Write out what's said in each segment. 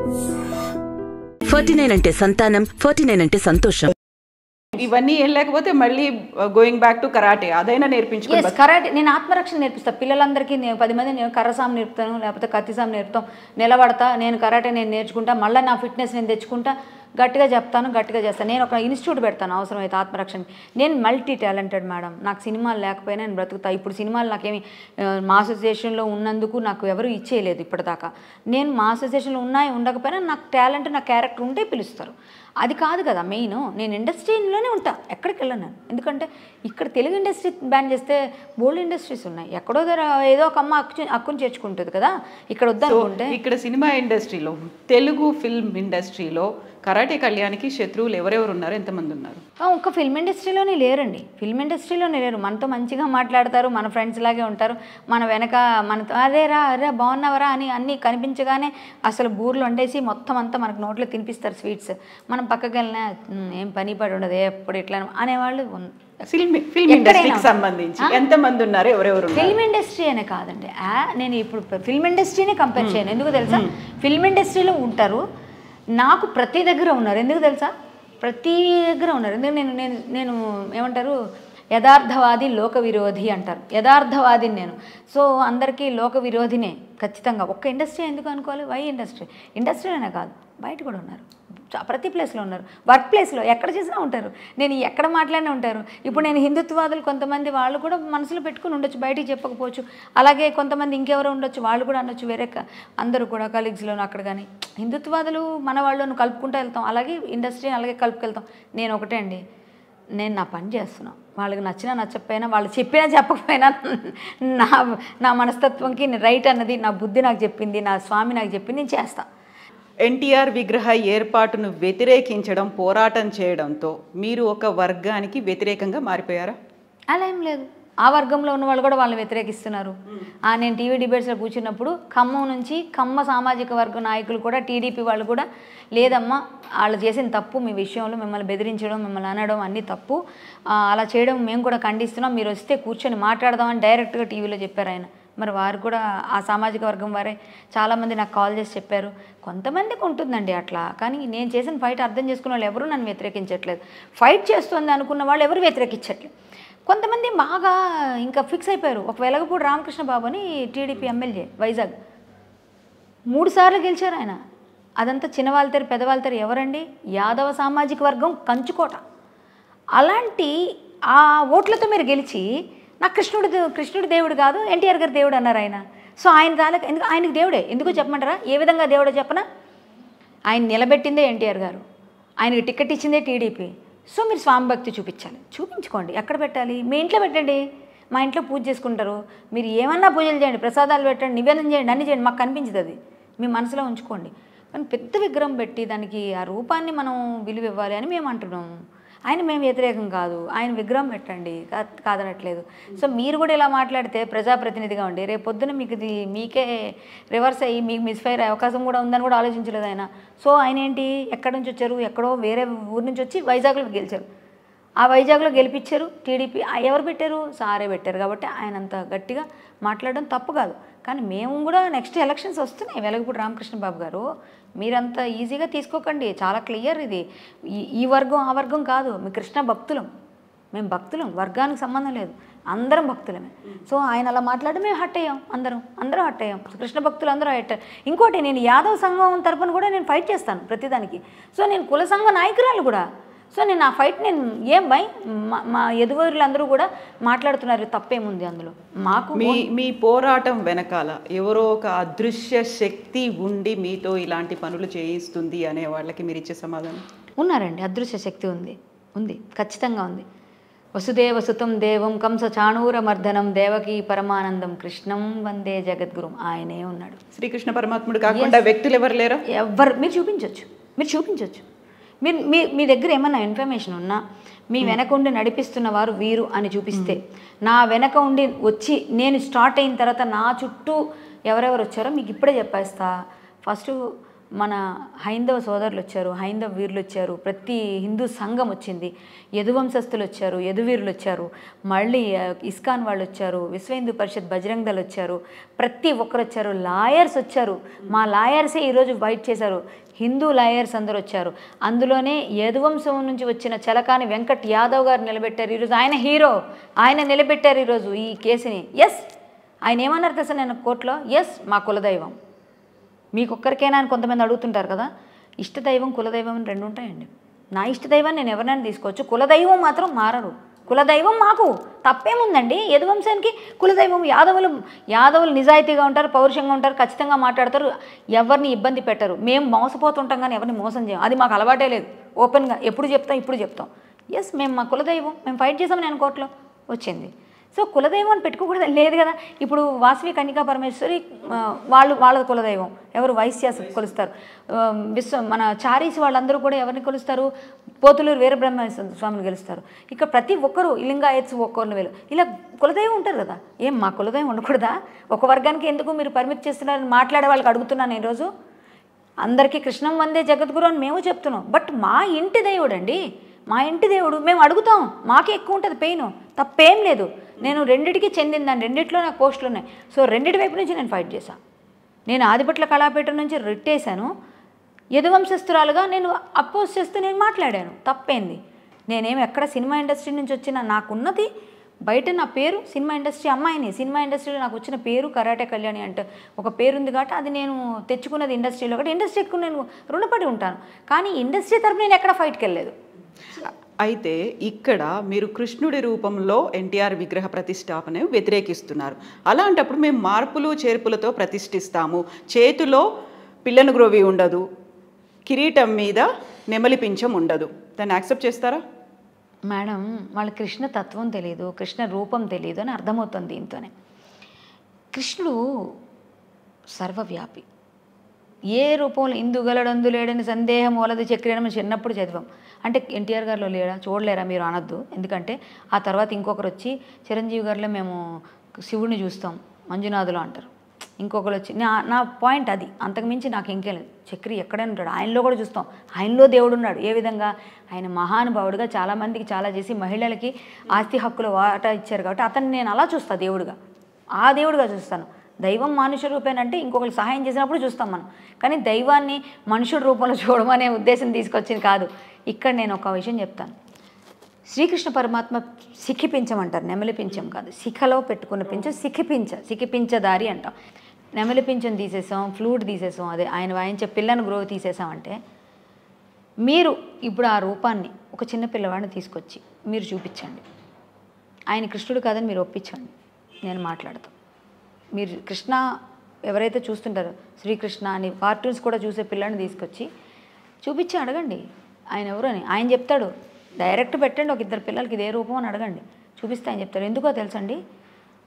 49 అంటే సంతానం, 49 అంటే సంతోషం. ఇవన్నీ ఏం లేకపోతే మళ్ళీ గోయింగ్ బ్యాక్ టు కరాటే అదైనా నేర్పించుకోవాలి. కరాటే నేను ఆత్మరక్షణ నేర్పిస్తాను పిల్లలందరికీ. నేను 10 మంది నేను కర్రసాము నేర్పుతాను, లేకపోతే కత్తిసాము నేర్పుతాం. నిలబడతా, నేను కరాటే నేను నేర్చుకుంటా, మళ్ళీ నా ఫిట్నెస్ నేను తెచ్చుకుంటా, గట్టిగా చెప్తాను, గట్టిగా చేస్తాను. నేను ఒక ఇన్స్టిట్యూట్ పెడతాను అవసరమైతే ఆత్మరక్షణ. నేను మల్టీ టాలెంటెడ్ మేడం. నాకు సినిమాలు లేకపోయినా నేను బ్రతుకుతా. ఇప్పుడు సినిమాలు నాకేమి మా అసోసియేషన్లో ఉన్నందుకు నాకు ఎవరు ఇచ్చేయలేదు ఇప్పటిదాకా. నేను మా అసోసియేషన్లో ఉండకపోయినా నాకు టాలెంట్, నా క్యారెక్టర్ ఉంటే పిలుస్తారు. అది కాదు కదా మెయిన్. నేను ఇండస్ట్రీలోనే ఉంటా, ఎక్కడికి వెళ్ళను. ఎందుకంటే ఇక్కడ తెలుగు ఇండస్ట్రీ బ్యాన్ చేస్తే బోల్డ్ ఇండస్ట్రీస్ ఉన్నాయి. ఎక్కడో ఏదో ఒక అమ్మ హక్కుని చేర్చుకుంటుంది కదా, ఇక్కడ వద్దనుకుంటే. ఇక్కడ సినిమా ఇండస్ట్రీలో, తెలుగు ఫిల్మ్ ఇండస్ట్రీలో కరాటే కళ్యాణ్కి శత్రువులు ఎవరెవరు ఉన్నారు, ఎంతమంది ఉన్నారు? ఒక్క ఫిల్మ్ ఇండస్ట్రీలోనే లేరండి. ఫిల్మ్ ఇండస్ట్రీలోనే లేరు. మనతో మంచిగా మాట్లాడతారు, మన ఫ్రెండ్స్ లాగే ఉంటారు. మన వెనక మనతో అదేరా అరే బాగున్నావరా అని అన్నీ కనిపించగానే అసలు బూర్లు వండేసి మొత్తం అంతా మనకు నోట్లో తినిపిస్తారు స్వీట్స్. మనం పక్కకి వెళ్ళినా ఏం పని పడి ఉండదు ఎప్పుడు ఇట్లా అనేవాళ్ళు. ఫిల్మ్ ఇండస్ట్రీకి సంబంధించి ఎంతమంది ఉన్నారు, ఎవరెవరు? ఫిల్మ్ ఇండస్ట్రీ అనే కాదండి, నేను ఇప్పుడు ఫిల్మ్ ఇండస్ట్రీనే కంపేర్ చేయను. ఎందుకు తెలుసా, ఫిల్మ్ ఇండస్ట్రీలో ఉంటారు, నాకు ప్రతి దగ్గర ఉన్నారు. ఎందుకు తెలుసా, ప్రతి దగ్గర ఉన్నారు. ఎందుకు నేను నేను నేను ఏమంటారు, యథార్థవాది లోక విరోధి అంటారు. యథార్థవాదిని నేను. సో అందరికీ లోక విరోధినే ఖచ్చితంగా. ఒక్క ఇండస్ట్రీ ఎందుకు అనుకోవాలి, వై ఇండస్ట్రీలోనే కాదు, బయట కూడా ఉన్నారు, ప్రతి ప్లేస్లో ఉన్నారు. వర్క్ ప్లేస్లో ఎక్కడ చేసినా ఉంటారు. నేను ఎక్కడ మాట్లాడినా ఉంటారు. ఇప్పుడు నేను హిందుత్వవాదులు కొంతమంది వాళ్ళు కూడా మనసులో పెట్టుకుని ఉండొచ్చు, బయటికి చెప్పకపోవచ్చు. అలాగే కొంతమంది ఇంకెవరో ఉండొచ్చు, వాళ్ళు కూడా అనొచ్చు వేరే. అందరూ కూడా కలీగ్స్లోనూ అక్కడ కానీ హిందుత్వవాదులు మన వాళ్ళను కలుపుకుంటూ వెళ్తాం, అలాగే ఇండస్ట్రీని అలాగే కలుపుకెళ్తాం. నేను ఒకటే అండి, నేను నా పని చేస్తున్నాను. వాళ్ళకి నచ్చినా నచ్చకపోయినా, వాళ్ళు చెప్పినా చెప్పకపోయినా నా మనస్తత్వంకి రైట్ అన్నది నా బుద్ధి నాకు చెప్పింది, నా స్వామి నాకు చెప్పింది, నేను చేస్తాను. ఎన్టీఆర్ విగ్రహ ఏర్పాటును వ్యతిరేకించడం, పోరాటం చేయడంతో మీరు ఒక వర్గానికి వ్యతిరేకంగా మారిపోయారా? అలా ఏం లేదు. ఆ వర్గంలో ఉన్న వాళ్ళు కూడా వాళ్ళని వ్యతిరేకిస్తున్నారు. నేను టీవీ డిబేట్స్లో కూర్చున్నప్పుడు ఖమ్మం నుంచి కమ్మ సామాజిక వర్గ నాయకులు కూడా, టీడీపీ వాళ్ళు కూడా, లేదమ్మా వాళ్ళు చేసిన తప్పు, మీ విషయంలో మిమ్మల్ని బెదిరించడం, మిమ్మల్ని అనడం అన్నీ తప్పు, అలా చేయడం మేము కూడా ఖండిస్తున్నాం, మీరు వస్తే కూర్చొని మాట్లాడదామని డైరెక్ట్గా టీవీలో చెప్పారు ఆయన. మరి వారు కూడా ఆ సామాజిక వర్గం వారే చాలామంది నాకు కాల్ చేసి చెప్పారు. కొంతమందికి ఉంటుందండి అట్లా, కానీ నేను చేసిన ఫైట్ అర్థం చేసుకున్న వాళ్ళు ఎవరూ నన్ను వ్యతిరేకించట్లేదు. ఫైట్ చేస్తుంది అనుకున్న వాళ్ళు ఎవరు వ్యతిరేకించట్లేదు. కొంతమంది బాగా ఇంకా ఫిక్స్ అయిపోయారు. ఒక వెలగపూడి రామకృష్ణ బాబు అని టీడీపీ ఎమ్మెల్యే, వైజాగ్ 3 సార్లు గెలిచారు ఆయన. అదంతా చిన్నవాళ్ళతారు పెద్దవాళ్ళతారు ఎవరండి, యాదవ సామాజిక వర్గం కంచుకోట. అలాంటి ఆ ఓట్లతో మీరు గెలిచి నాకు కృష్ణుడు దేవుడు కాదు, ఎన్టీఆర్ గారు దేవుడు అన్నారు ఆయన. సో ఆయన రాలేక ఎందుకు, ఆయనకు దేవుడే ఎందుకు చెప్పమంటారా? ఏ విధంగా దేవుడో చెప్పనా? ఆయన నిలబెట్టిందే ఎన్టీఆర్ గారు, ఆయనకి టికెట్ ఇచ్చిందే టీడీపీ. సో మీరు స్వామి భక్తి చూపించాలి, చూపించుకోండి. ఎక్కడ పెట్టాలి? మీ ఇంట్లో పెట్టండి. మా ఇంట్లో పూజ చేసుకుంటారు, మీరు ఏమన్నా పూజలు చేయండి, ప్రసాదాలు పెట్టండి, నివేదన చేయండి, అన్నీ చేయండి, మాకు కనిపించదు. అది మీ మనసులో ఉంచుకోండి. కానీ పెద్ద విగ్రహం పెట్టి దానికి ఆ రూపాన్ని మనం విలువ ఇవ్వాలి అని మేము అంటున్నాము. మేము వ్యతిరేకం కాదు, ఆయన విగ్రహం పెట్టండి, కాదనట్లేదు. సో మీరు కూడా ఇలా మాట్లాడితే ప్రజాప్రతినిధిగా ఉండి రేపు పొద్దున మీకు ఇది మీకే రివర్స్ అయ్యి మీకు మిస్ఫైర్ అయ్యే అవకాశం కూడా ఉందని కూడా ఆలోచించలేదు ఆయన. సో ఆయన ఏంటి, ఎక్కడి నుంచి వచ్చారు, ఎక్కడో వేరే ఊరి నుంచి వచ్చి వైజాగ్లో గెలిచారు. ఆ వైజాగ్లో గెలిపించారు టీడీపీ. ఎవరు పెట్టారు? సారే పెట్టారు. కాబట్టి ఆయన అంత గట్టిగా మాట్లాడడం తప్పు కాదు. కానీ మేము కూడా నెక్స్ట్ ఎలక్షన్స్ వస్తున్నాయి. వెలగపూడి రామకృష్ణ బాబు గారు, మీరంతా ఈజీగా తీసుకోకండి, చాలా క్లియర్ ఇది. ఈ వర్గం ఆ వర్గం కాదు, మీ కృష్ణ భక్తులం, మేము భక్తులం, వర్గానికి సంబంధం లేదు, అందరం భక్తులమే. సో ఆయన అలా మాట్లాడి మేము హట్ అయ్యాం, అందరం హట్ అయ్యాం, కృష్ణ భక్తులు అందరూ హట్. ఇంకోటి, నేను యాదవ్ సంఘం తరపున కూడా నేను ఫైట్ చేస్తాను ప్రతిదానికి. సో నేను కుల సంఘ నాయకురాలు కూడా. సో నేను ఆ ఫైట్ నేను ఏం భయ్, మా ఎదుగురులందరూ కూడా మాట్లాడుతున్నారు, తప్పేముంది అందులో. మాకు మీ పోరాటం వెనకాల ఎవరో ఒక అదృశ్య శక్తి ఉండి మీతో ఇలాంటి పనులు చేయిస్తుంది అనే వాళ్ళకి మీరు ఇచ్చే సమాధానం? ఉన్నారండి, అదృశ్య శక్తి ఉంది, ఖచ్చితంగా ఉంది. వసుదేవసుతం దేవం కంస చాణూర మర్దనం దేవకీ పరమానందం కృష్ణం వందే జగద్గురుం, ఆయనే ఉన్నాడు. శ్రీకృష్ణ పరమాత్ముడు కాకుండా వ్యక్తులు ఎవరు లేరా? మీరు చూపించవచ్చు. మీ దగ్గర ఏమన్నా ఇన్ఫర్మేషన్ ఉన్నా, మీ వెనక ఉండి నడిపిస్తున్న వారు వీరు అని చూపిస్తే, నా వెనక ఉండి వచ్చి నేను స్టార్ట్ అయిన తర్వాత నా చుట్టూ ఎవరెవరు వచ్చారో మీకు ఇప్పుడే చెప్పేస్తా. ఫస్ట్ మన హైందవ సోదరులు వచ్చారు, హైందవ వీరులు వచ్చారు, ప్రతి హిందూ సంఘం వచ్చింది, యదువంశస్థులు వచ్చారు, యదువీరులు వచ్చారు, మళ్ళీ ఇస్కాన్ వాళ్ళు వచ్చారు, విశ్వ హిందూ పరిషత్ బజరంగ్ దళ్ వచ్చారు, ప్రతి ఒక్కరు వచ్చారు, లాయర్స్ వచ్చారు. మా లాయర్సే ఈరోజు ఫైట్ చేశారు, హిందూ లాయర్స్ అందరూ వచ్చారు. అందులోనే యదువంశం నుంచి వచ్చిన చలకాని వెంకట్ యాదవ్ గారు నిలబెట్టారు. ఈరోజు ఆయన హీరో, ఆయన నిలబెట్టారు ఈరోజు ఈ కేసుని. ఎస్, ఆయన ఏమన్నారు తెలుసా నేను కోర్టులో? ఎస్, మా కులదైవం. మీకొక్కరికైనా అని కొంతమంది అడుగుతుంటారు కదా, ఇష్టదైవం కులదైవం అని రెండు ఉంటాయండి. నా ఇష్టదైవం నేను ఎవరినైనా తీసుకోవచ్చు, కులదైవం మాత్రం మారరు. కులదైవం మాకు తప్పేముందండి? యదువంశానికి కులదైవం యాదవులు నిజాయితీగా ఉంటారు, పౌరుషంగా ఉంటారు, ఖచ్చితంగా మాట్లాడతారు, ఎవరిని ఇబ్బంది పెట్టరు. మేము మోసపోతుంటాం కానీ ఎవరిని మోసం చేయం, అది మాకు అలవాటే లేదు. ఓపెన్గా ఎప్పుడు చెప్తాం, ఇప్పుడు చెప్తాం. ఎస్, మేము మా కులదైవం, మేము ఫైట్ చేసాం, నేను కోర్టులో వచ్చింది. సో కులదైవం అని పెట్టుకోకూడదు లేదు కదా. ఇప్పుడు వాసవి కన్యకా పరమేశ్వరి వాళ్ళ కులదైవం ఎవరు? వైశ్యాస్ కొలుస్తారు. మన చారీస్ వాళ్ళందరూ కూడా ఎవరిని కొలుస్తారు? పోతులూరు వీరబ్రహ్మ స్వామిని గెలుస్తారు. ఇక్కడ ప్రతి ఒక్కరు లింగాయత్స్ ఒక్కరిని వేలు ఇలా కులదైవం ఉంటారు కదా. ఏం మా కులదైవం ఉండకూడదా? ఒక వర్గానికి ఎందుకు మీరు పరిమితి చేస్తున్నారని మాట్లాడే వాళ్ళకి అడుగుతున్నాను ఈరోజు. అందరికీ కృష్ణం వందే జగద్గురు అని మేము చెప్తున్నాం, బట్ మా ఇంటి దేవుడు అండి, మా ఇంటి దేవుడు, మేము అడుగుతాం, మాకే ఎక్కువ ఉంటుంది పెయిన్, తప్పేం లేదు. నేను రెండిటికి చెందిందాన్ని, రెండిట్లో నాకు పోస్టులు ఉన్నాయి. సో రెండిటి వైపు నుంచి నేను ఫైట్ చేశాను. నేను ఆదిపట్ల కళాపీఠ నుంచి రిట్టేశాను, యదువంశస్తురాలుగా నేను అపోజ్ చేస్తూ నేను మాట్లాడాను, తప్పేంది? నేనేమి ఎక్కడ సినిమా ఇండస్ట్రీ నుంచి వచ్చిన, నాకున్నది బయట నా పేరు సినిమా ఇండస్ట్రీ అమ్మాయిని. సినిమా ఇండస్ట్రీలో నాకు వచ్చిన పేరు కరాటే కళ్యాణి అంటే ఒక పేరు ఉంది కాబట్టి అది నేను తెచ్చుకున్నది ఇండస్ట్రీలో, కాబట్టి ఇండస్ట్రీకి నేను రుణపడి ఉంటాను. కానీ ఇండస్ట్రీ తరఫున నేను ఎక్కడ ఫైట్కి వెళ్ళలేదు. అయితే ఇక్కడ మీరు కృష్ణుడి రూపంలో ఎన్టీఆర్ విగ్రహ ప్రతిష్టాపన వ్యతిరేకిస్తున్నారు. అలాంటప్పుడు మేము మార్పులు చేర్పులతో ప్రతిష్ఠిస్తాము, చేతిలో పిల్లను గ్రోవి ఉండదు, కిరీటం మీద నెమలి పింఛం ఉండదు, దాన్ని యాక్సెప్ట్ చేస్తారా? మేడం, వాళ్ళ కృష్ణ తత్వం తెలియదు, కృష్ణ రూపం తెలియదు అని అర్థమవుతుంది దీంతోనే. కృష్ణుడు సర్వవ్యాపి, ఏ రూపంలో ఇందుగలడందు లేడని సందేహం వలది చక్రీరం చిన్నప్పుడు చదివాం. అంటే ఎన్టీఆర్ గారిలో లేడా? చూడలేరా మీరు అనొద్దు. ఎందుకంటే ఆ తర్వాత ఇంకొకరు వచ్చి చిరంజీవి గారిలో మేము శివుడిని చూస్తాం మంజునాథులో అంటారు, ఇంకొకరు వచ్చి నా పాయింట్ అది, అంతకుమించి నాకు ఇంకేం లేదు. చక్రి ఎక్కడైనా ఉంటాడు, ఆయనలో కూడా చూస్తాం, ఆయనలో దేవుడు ఉన్నాడు. ఏ విధంగా? ఆయన మహానుభావుడుగా చాలామందికి చాలా చేసి మహిళలకి ఆస్తి హక్కులు వాటా ఇచ్చారు కాబట్టి అతన్ని నేను అలా చూస్తాను, దేవుడుగా, ఆ దేవుడుగా చూస్తాను. దైవం మనుష్య రూపేనంటే ఇంకొకరికి సహాయం చేసినప్పుడు చూస్తాం మనం, కానీ దైవాన్ని మనుషుడి రూపంలో చూడమనే ఉద్దేశం తీసుకొచ్చింది కాదు. ఇక్కడ నేను ఒక విషయం చెప్తాను. శ్రీకృష్ణ పరమాత్మ సిఖిపించమంటారు, నెమలి పించం కాదు, శిఖలో పెట్టుకున్న పించం సిఖిపించదారి అంటాం. నెమలి పించం తీసేసాం, ఫ్లూట్ తీసేసాం, అదే ఆయన వాయించే పిల్లను గ్రోవ్ తీసేసామంటే మీరు ఇప్పుడు ఆ రూపాన్ని ఒక చిన్న పిల్లవాడిని తీసుకొచ్చి మీరు చూపించండి, ఆయన కృష్ణుడు కాదని మీరు ఒప్పించండి, నేను మాట్లాడతాను. మీరు కృష్ణ ఎవరైతే చూస్తుంటారో శ్రీకృష్ణ అని కార్టూన్స్ కూడా చూసే పిల్లని తీసుకొచ్చి చూపించి అడగండి ఆయన ఎవరు అని. ఆయన చెప్తాడు, డైరెక్ట్ పెట్టండి ఒక ఇద్దరు పిల్లలకి ఇదే రూపం అని అడగండి, చూపిస్తే ఆయన చెప్తారు. ఎందుకో తెలుసండి?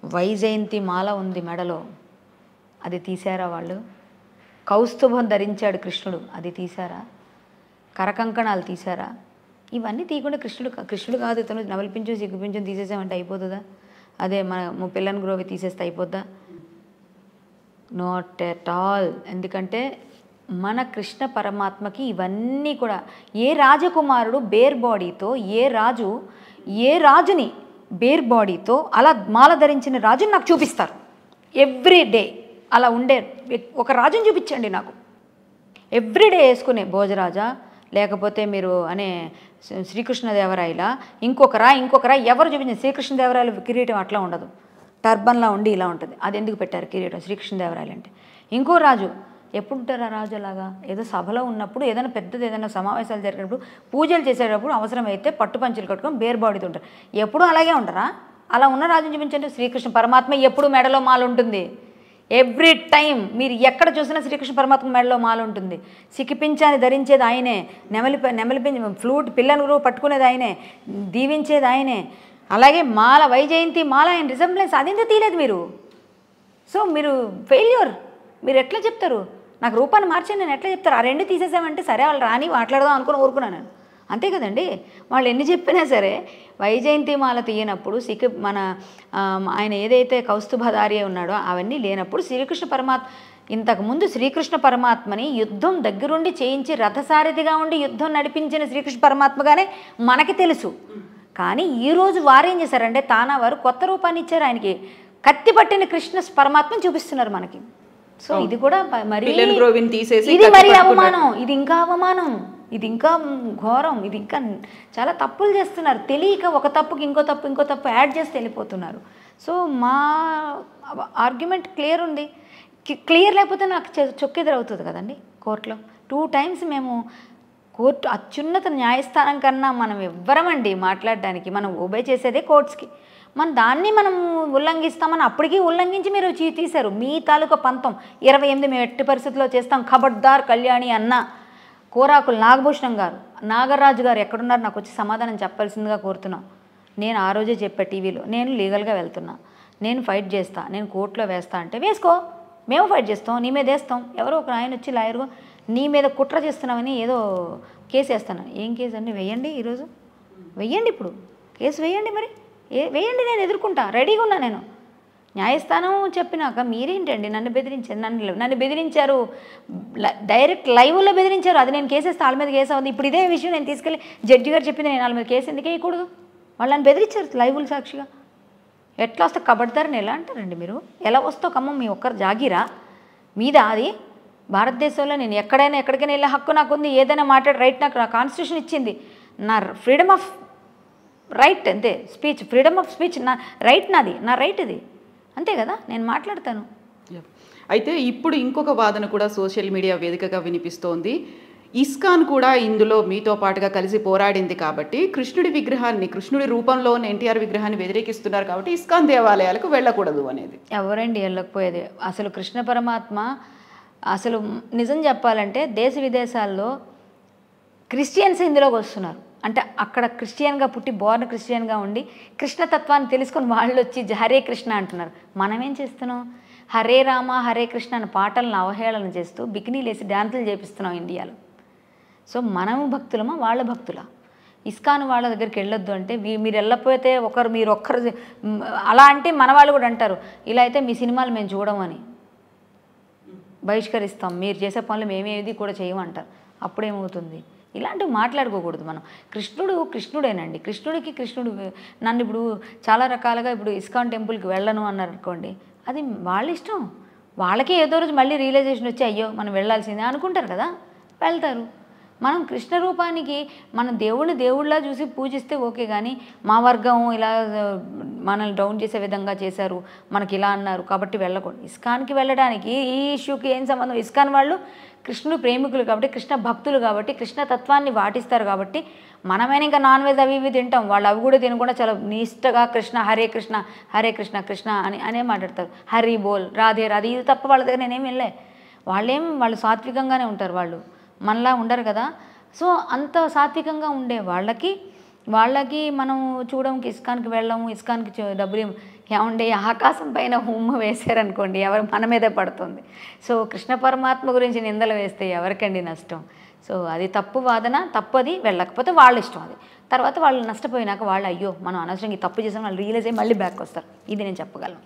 వైజయంతి మాల ఉంది మెడలో, అది తీశారా వాళ్ళు? కౌస్తుభం ధరించాడు కృష్ణుడు, అది తీశారా? కరకంకణాలు తీశారా? ఇవన్నీ తీయకుండా కృష్ణుడు కాదు ఇతను నవలిపించు సిగ్గుపించు తీసేసామంటే అయిపోతుందా? అదే మన పిల్లని గ్రోవి తీసేస్తే అయిపోద్దా? Not at all. ఎందుకంటే మన కృష్ణ పరమాత్మకి ఇవన్నీ కూడా, ఏ రాజకుమారుడు బేర్ బాడీతో, ఏ రాజుని బేర్ బాడీతో అలా మాల ధరించిన రాజుని నాకు చూపిస్తారు ఎవ్రీ డే. అలా ఉండే ఒక రాజుని చూపించండి నాకు, ఎవ్రీడే వేసుకునే భోజరాజా, లేకపోతే మీరు అనే శ్రీకృష్ణదేవరాయలా, ఇంకొకరా ఎవరు చూపించండి. శ్రీకృష్ణదేవరాయల కిరీటం అట్లా ఉండదు, టర్బన్లా ఉండి ఇలా ఉంటుంది. అది ఎందుకు పెట్టారు కిరీటం శ్రీకృష్ణదేవరాయలు అంటే? ఇంకో రాజు ఎప్పుడు ఉంటారు ఆ రాజు అలాగా? ఏదో సభలో ఉన్నప్పుడు, ఏదైనా పెద్దది ఏదైనా సమావేశాలు జరిగినప్పుడు, పూజలు చేసేటప్పుడు అవసరమైతే పట్టు పంచులు కట్టుకొని బేర్ బాడీతో ఉంటారు. ఎప్పుడు అలాగే ఉండరా? అలా ఉన్న రాజుని చూపించండి. శ్రీకృష్ణ పరమాత్మ ఎప్పుడు మెడలో మాల ఉంటుంది, ఎవ్రీ టైం మీరు ఎక్కడ చూసినా శ్రీకృష్ణ పరమాత్మ మెడలో మాల ఉంటుంది. సిక్కిపించాన్ని ధరించేది ఆయనే, నెమలిపించి ఫ్లూట్ పిల్లను పట్టుకునేది ఆయనే, దీవించేది ఆయనే. అలాగే మాల, వైజయంతి మాల ఆయన రిజంబ్లెన్స్ అదేందో తీయలేదు మీరు. సో మీరు ఫెయిల్యూర్. మీరు ఎట్లా చెప్తారు? నాకు రూపాన్ని మార్చండి నేను ఎట్లా చెప్తారు? ఆ రెండు తీసేసామంటే సరే వాళ్ళు రాని మాట్లాడదాం అనుకుని ఊరుకున్నాను నేను, అంతే కదండి. వాళ్ళు ఎన్ని చెప్పినా సరే వైజయంతి మాల తీయనప్పుడు మన ఆయన ఏదైతే కౌస్తుభధారి ఉన్నాడో అవన్నీ లేనప్పుడు శ్రీకృష్ణ పరమాత్మ ఇంతకుముందు శ్రీకృష్ణ పరమాత్మని యుద్ధం దగ్గరుండి చేయించి రథసారథిగా ఉండి యుద్ధం నడిపించిన శ్రీకృష్ణ పరమాత్మగానే మనకి తెలుసు. కానీ ఈరోజు వారు ఏం చేశారంటే తానా వారు కొత్త రూపాన్ని ఇచ్చారు ఆయనకి. కత్తి పట్టిన కృష్ణ పరమాత్మని చూపిస్తున్నారు మనకి. సో ఇది కూడా మరి ఇది మరి అవమానం, ఇది ఇంకా అవమానం, ఇది ఇంకా ఘోరం, ఇది ఇంకా చాలా తప్పులు చేస్తున్నారు. తెలియక ఒక తప్పుకి ఇంకో తప్పు యాడ్ చేసి వెళ్ళిపోతున్నారు. సో మా ఆర్గ్యుమెంట్ క్లియర్ ఉంది. క్లియర్ లేకపోతే నాకు చొక్కెదురవుతుంది కదండి కోర్టులో. 2 times మేము కోర్టు అత్యున్నత న్యాయస్థానం కన్నా మనం ఎవ్వరమండి మాట్లాడడానికి. మనం ఒబే చేసేదే కోర్ట్స్కి. దాన్ని మనం ఉల్లంఘిస్తామని అప్పటికీ ఉల్లంఘించి మీరు తీశారు. మీ తాలూకా పంతం 28 మేము ఎట్టి పరిస్థితుల్లో చేస్తాం ఖబర్దార్ కళ్యాణి అన్న కోరాకులు నాగభూషణం గారు, నాగరాజు గారు ఎక్కడున్నారు నాకు వచ్చి సమాధానం చెప్పాల్సిందిగా కోరుతున్నాం. నేను ఆ రోజే చెప్పా టీవీలో, నేను లీగల్గా వెళ్తున్నా, నేను ఫైట్ చేస్తా, నేను కోర్టులో వేస్తా అంటే వేసుకో, మేము ఫైట్ చేస్తాం, నీ మీద వేస్తాం. ఎవరో ఒక ఆయన వచ్చి లాయర్గా నీ మీద కుట్ర చేస్తున్నామని ఏదో కేసు వేస్తాను. ఏం కేసు అండి? వెయ్యండి, ఈరోజు వెయ్యండి, ఇప్పుడు కేసు వేయండి, మరి వేయండి, నేను ఎదుర్కొంటా, రెడీగా ఉన్నా నేను. న్యాయస్థానం చెప్పినాక మీరేంటండి నన్ను బెదిరించారు, నన్ను బెదిరించారు, డైరెక్ట్ లైవ్లో బెదిరించారు. అది నేను కేసేస్తే వాళ్ళ మీద కేసు అవుతుంది. ఇప్పుడు ఇదే విషయం నేను తీసుకెళ్ళి జడ్జి గారు చెప్పింది, నేను వాళ్ళ మీద కేసు ఎందుకు వేయకూడదు? వాళ్ళని బెదిరించారు లైవ్లు సాక్షిగా. ఎట్లా వస్తే కబడ్దారని ఎలా అంటారండి మీరు? ఎలా వస్తావు ఖమ్మం? మీ ఒక్కరు జాగిరా మీద అది? భారతదేశంలో నేను ఎక్కడికైనా వెళ్ళే హక్కు నాకు ఉంది, ఏదైనా మాట్లాడే రైట్ నాకు నా కాన్స్టిట్యూషన్ ఇచ్చింది, నా ఫ్రీడమ్ ఆఫ్ రైట్, అంతే, స్పీచ్, ఫ్రీడమ్ ఆఫ్ స్పీచ్ నా రైట్, నాది, నా రైట్ ఇది, అంతే కదా, నేను మాట్లాడతాను. అయితే ఇప్పుడు ఇంకొక వాదన కూడా సోషల్ మీడియా వేదికగా వినిపిస్తోంది. ఇస్కాన్ కూడా ఇందులో మీతో పాటుగా కలిసి పోరాడింది కాబట్టి కృష్ణుడి రూపంలో ఉన్న ఎన్టీఆర్ విగ్రహాన్ని వ్యతిరేకిస్తున్నారు కాబట్టి ఇస్కాన్ దేవాలయాలకు వెళ్ళకూడదు అనేది. ఎవరండి వెళ్ళకపోయేది? అసలు కృష్ణ పరమాత్మ అసలు నిజం చెప్పాలంటే దేశ విదేశాల్లో క్రిస్టియన్స్ ఇందులోకి వస్తున్నారు. అంటే అక్కడ క్రిస్టియన్గా పుట్టి బోర్న్ క్రిస్టియన్గా ఉండి కృష్ణతత్వాన్ని తెలుసుకొని వాళ్ళు వచ్చి హరే కృష్ణ అంటున్నారు. మనమేం చేస్తున్నాం? హరే రామ హరే కృష్ణ అనే పాటలను అవహేళన చేస్తూ బికినీలు వేసి డ్యాన్సులు చేపిస్తున్నాం ఇండియాలో. సో మనము భక్తులమా, వాళ్ళ భక్తులా? ఇస్కాన్ వాళ్ళ దగ్గరికి వెళ్ళొద్దు అంటే మీరు వెళ్ళకపోతే మీరు ఒక్కరు అలా అంటే మన వాళ్ళు కూడా అంటారు, ఇలా అయితే మీ సినిమాలు మేము చూడమని బహిష్కరిస్తాం, మీరు చేసే పనులు మేమేది కూడా చేయమంటారు. అప్పుడేమవుతుంది? ఇలాంటివి మాట్లాడుకోకూడదు మనం. కృష్ణుడేనండి. కృష్ణుడు నన్ను ఇప్పుడు చాలా రకాలుగా ఇప్పుడు ఇస్కాన్ టెంపుల్కి వెళ్ళను అన్నారు అనుకోండి, అది వాళ్ళ ఇష్టం. వాళ్ళకే ఏదో రోజు మళ్ళీ రియలైజేషన్ వచ్చి అయ్యో మనం వెళ్ళాల్సిందే అనుకుంటారు కదా, వెళ్తారు. మనం కృష్ణ రూపానికి మన దేవుళ్ళ చూసి పూజిస్తే ఓకే, కానీ మా వర్గం ఇలా మనల్ని డౌన్ చేసే విధంగా చేశారు, మనకి ఇలా అన్నారు కాబట్టి వెళ్ళకూడదు. ఇస్కాన్కి వెళ్ళడానికి ఈ ఇష్యూకి ఏం సంబంధం? ఇస్కాన్ వాళ్ళు కృష్ణుడు ప్రేమికులు కాబట్టి, కృష్ణ భక్తులు కాబట్టి, కృష్ణ తత్వాన్ని పాటిస్తారు కాబట్టి, మనమైనా ఇంకా నాన్ వెజ్ అవి ఇవి తింటాం, వాళ్ళు అవి కూడా తినకుండా చాలా నిష్టగా కృష్ణ హరే కృష్ణ హరే కృష్ణ కృష్ణ అనే మాట్లాడతారు. హరి బోల్ రాధే రాధే, ఇది తప్ప వాళ్ళ దగ్గర నేనేం వెళ్ళే. వాళ్ళు సాత్వికంగానే ఉంటారు, వాళ్ళు మనలా ఉండరు కదా. సో అంత సాత్వికంగా ఉండే వాళ్ళకి మనం చూడడానికి ఇస్కాన్కి వెళ్ళాము, ఇస్కాన్కి డబ్బులు ఏమండే ఆకాశం పైన ఉమ్మ వేశారనుకోండి ఎవరు మన మీదే పడుతుంది. సో కృష్ణ పరమాత్మ గురించి నిందలు వేస్తే ఎవరికండి నష్టం? సో అది తప్పు వాదన, తప్పది, వెళ్ళకపోతే వాళ్ళ ఇష్టం. అది తర్వాత వాళ్ళు నష్టపోయినాక వాళ్ళు అయ్యో మనం అనవసరంగా తప్పు చేసాం వాళ్ళు రియలైజ్ అయ్యి మళ్ళీ బ్యాక్ వస్తారు. ఇది నేను చెప్పగలను.